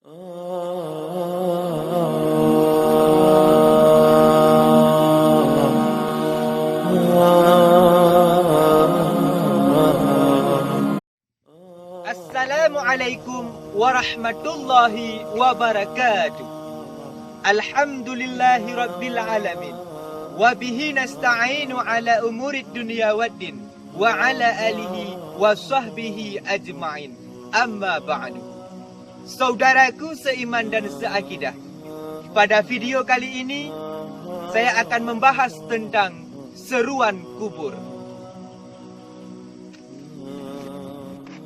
Assalamualaikum warahmatullahi wabarakatuh. Alhamdulillahi rabbil alamin. Wabihi nasta'inu ala umurid dunia waddin. Wa ala alihi wa sahbihi ajma'in. Amma ba'du. Saudaraku seiman dan seakidah, pada video kali ini saya akan membahas tentang seruan kubur.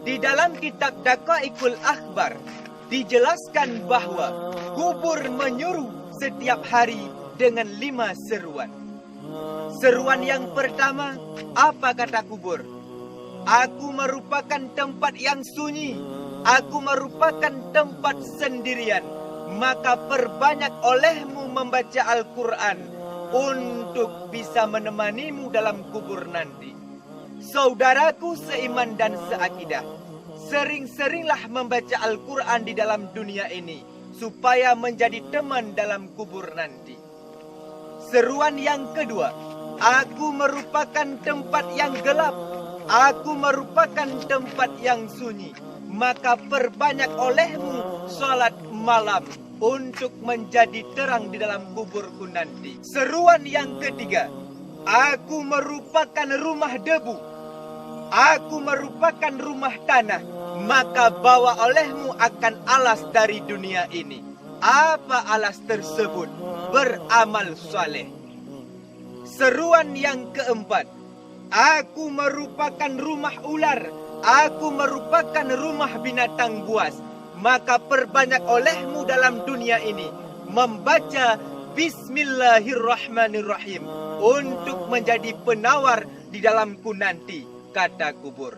Di dalam kitab Daqaiqul Akhbar dijelaskan bahawa kubur menyuruh setiap hari dengan 5 seruan. Seruan yang pertama, apa kata kubur? Aku merupakan tempat yang sunyi. Aku merupakan tempat sendirian. Maka perbanyak olehmu membaca Al-Quran untuk bisa menemanimu dalam kubur nanti. Saudaraku seiman dan seakidah, sering-seringlah membaca Al-Quran di dalam dunia ini supaya menjadi teman dalam kubur nanti. Seruan yang kedua, aku merupakan tempat yang gelap. Aku merupakan tempat yang sunyi. Maka perbanyak olehmu salat malam untuk menjadi terang di dalam kuburku nanti. Seruan yang ketiga, aku merupakan rumah debu. Aku merupakan rumah tanah. Maka bawa olehmu akan alas dari dunia ini. Apa alas tersebut? Beramal saleh. Seruan yang keempat, aku merupakan rumah ular. Aku merupakan rumah binatang buas. Maka perbanyak olehmu dalam dunia ini membaca Bismillahirrahmanirrahim untuk menjadi penawar di dalamku nanti, kata kubur.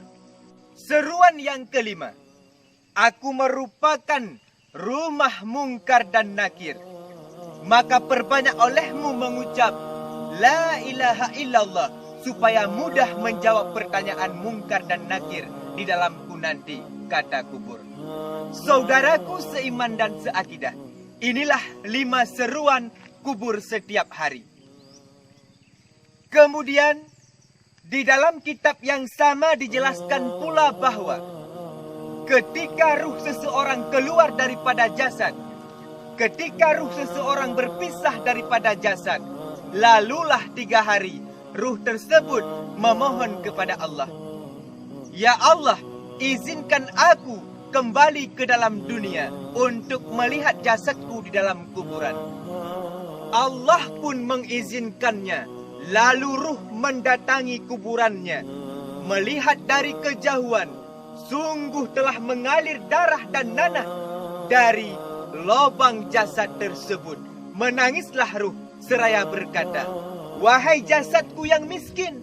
Seruan yang kelima, aku merupakan rumah mungkar dan nakir. Maka perbanyak olehmu mengucap La ilaha illallah supaya mudah menjawab pertanyaan mungkar dan nakir di dalamku nanti, kata kubur. Saudaraku seiman dan seakidah, inilah 5 seruan kubur setiap hari. Kemudian di dalam kitab yang sama dijelaskan pula bahawa ketika ruh seseorang keluar daripada jasad, ketika ruh seseorang berpisah daripada jasad, lalulah 3 hari ruh tersebut memohon kepada Allah, Ya Allah, izinkan aku kembali ke dalam dunia untuk melihat jasadku di dalam kuburan. Allah pun mengizinkannya. Lalu ruh mendatangi kuburannya. Melihat dari kejauhan, sungguh telah mengalir darah dan nanah dari lubang jasad tersebut. Menangislah ruh seraya berkata, Wahai jasadku yang miskin,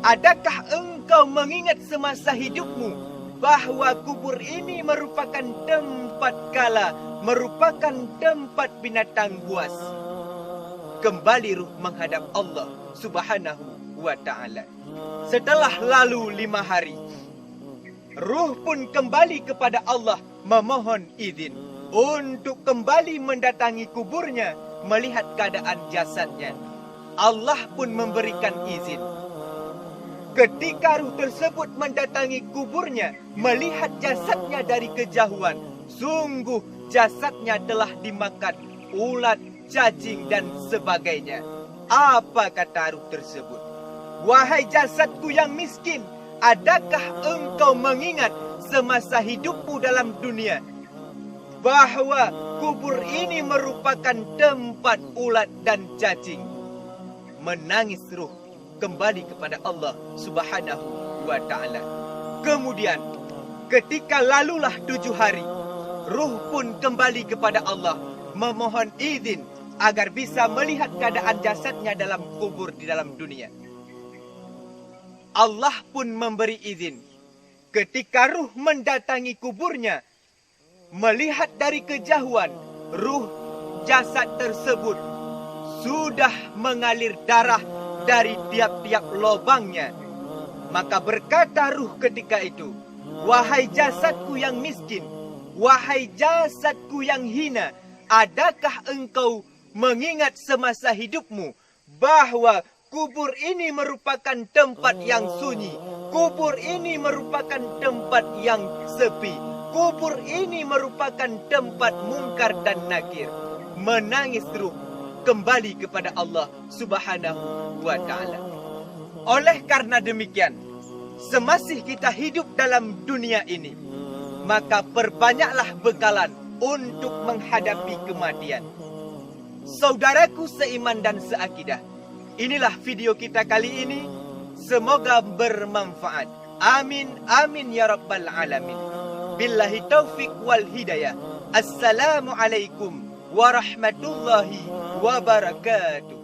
adakah engkau mengingat semasa hidupmu bahawa kubur ini merupakan tempat kala, merupakan tempat binatang buas? Kembali ruh menghadap Allah Subhanahu wa ta'ala. Setelah lalu 5 hari, ruh pun kembali kepada Allah memohon izin untuk kembali mendatangi kuburnya, melihat keadaan jasadnya. Allah pun memberikan izin. Ketika ruh tersebut mendatangi kuburnya, melihat jasadnya dari kejauhan, sungguh jasadnya telah dimakan ulat, cacing dan sebagainya. Apa kata ruh tersebut? Wahai jasadku yang miskin, adakah engkau mengingat semasa hidupmu dalam dunia bahawa kubur ini merupakan tempat ulat dan cacing? Menangis ruh kembali kepada Allah Subhanahu wa ta'ala. Kemudian ketika lalulah 7 hari, ruh pun kembali kepada Allah memohon izin agar bisa melihat keadaan jasadnya dalam kubur di dalam dunia. Allah pun memberi izin. Ketika ruh mendatangi kuburnya, melihat dari kejauhan, ruh jasad tersebut sudah mengalir darah dari tiap-tiap lubangnya. Maka berkata ruh ketika itu, Wahai jasadku yang miskin, Wahai jasadku yang hina, adakah engkau mengingat semasa hidupmu bahawa kubur ini merupakan tempat yang sunyi, kubur ini merupakan tempat yang sepi, kubur ini merupakan tempat mungkar dan nakir. Menangis ruh kembali kepada Allah Subhanahu wa Ta'ala. Oleh karena demikian, semasih kita hidup dalam dunia ini, maka perbanyaklah bekalan untuk menghadapi kematian. Saudaraku seiman dan seakidah, inilah video kita kali ini. Semoga bermanfaat. Amin, amin ya rabbal alamin. Billahi taufik wal hidayah. Assalamualaikum warahmatullahi wabarakatuh.